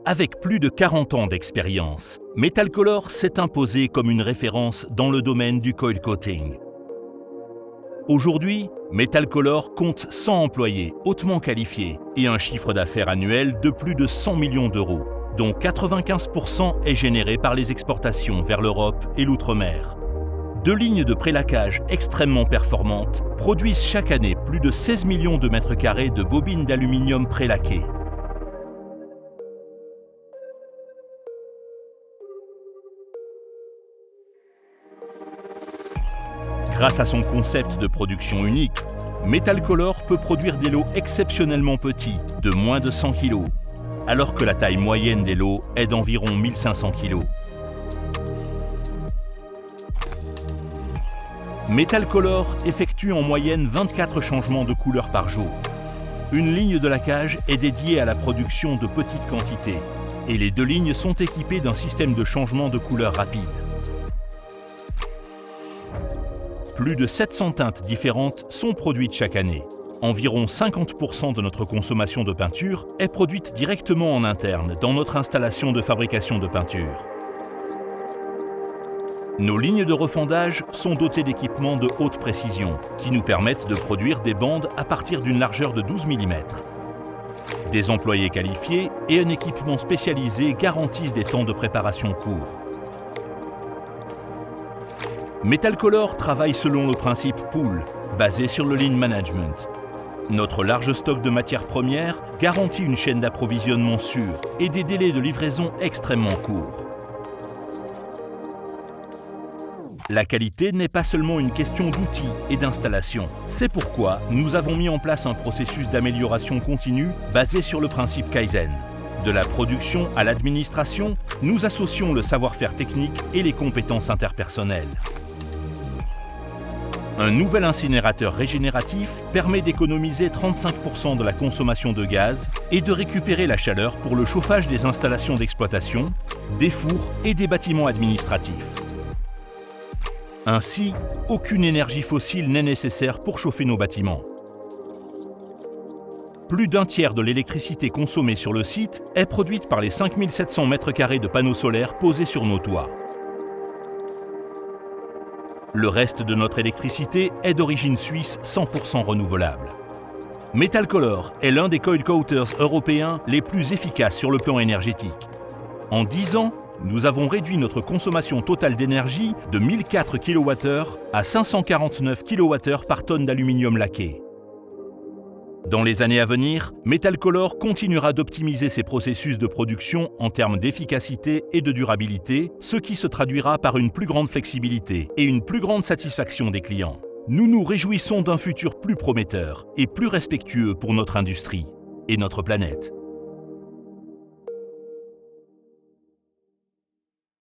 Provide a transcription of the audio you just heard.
Avec plus de 40 ans d'expérience, Metalcolor s'est imposé comme une référence dans le domaine du coil coating. Aujourd'hui, Metalcolor compte 100 employés hautement qualifiés et un chiffre d'affaires annuel de plus de 100 millions d'euros, dont 95% est généré par les exportations vers l'Europe et l'outre-mer. 2 lignes de prélaquage extrêmement performantes produisent chaque année plus de 16 millions de mètres carrés de bobines d'aluminium prélaquées. Grâce à son concept de production unique, Metalcolor peut produire des lots exceptionnellement petits, de moins de 100 kg, alors que la taille moyenne des lots est d'environ 1500 kg. Metalcolor effectue en moyenne 24 changements de couleur par jour. Une ligne de laquage est dédiée à la production de petites quantités et les 2 lignes sont équipées d'un système de changement de couleur rapide. Plus de 700 teintes différentes sont produites chaque année. Environ 50% de notre consommation de peinture est produite directement en interne dans notre installation de fabrication de peinture. Nos lignes de refondage sont dotées d'équipements de haute précision qui nous permettent de produire des bandes à partir d'une largeur de 12 mm. Des employés qualifiés et un équipement spécialisé garantissent des temps de préparation courts. Metalcolor travaille selon le principe pool, basé sur le lean management. Notre large stock de matières premières garantit une chaîne d'approvisionnement sûre et des délais de livraison extrêmement courts. La qualité n'est pas seulement une question d'outils et d'installation. C'est pourquoi nous avons mis en place un processus d'amélioration continue basé sur le principe Kaizen. De la production à l'administration, nous associons le savoir-faire technique et les compétences interpersonnelles. Un nouvel incinérateur régénératif permet d'économiser 35% de la consommation de gaz et de récupérer la chaleur pour le chauffage des installations d'exploitation, des fours et des bâtiments administratifs. Ainsi, aucune énergie fossile n'est nécessaire pour chauffer nos bâtiments. Plus d'un tiers de l'électricité consommée sur le site est produite par les 5700 m² de panneaux solaires posés sur nos toits. Le reste de notre électricité est d'origine suisse 100% renouvelable. Metalcolor est l'un des coil coaters européens les plus efficaces sur le plan énergétique. En 10 ans, nous avons réduit notre consommation totale d'énergie de 1004 kWh à 549 kWh par tonne d'aluminium laqué. Dans les années à venir, Metalcolor continuera d'optimiser ses processus de production en termes d'efficacité et de durabilité, ce qui se traduira par une plus grande flexibilité et une plus grande satisfaction des clients. Nous nous réjouissons d'un futur plus prometteur et plus respectueux pour notre industrie et notre planète.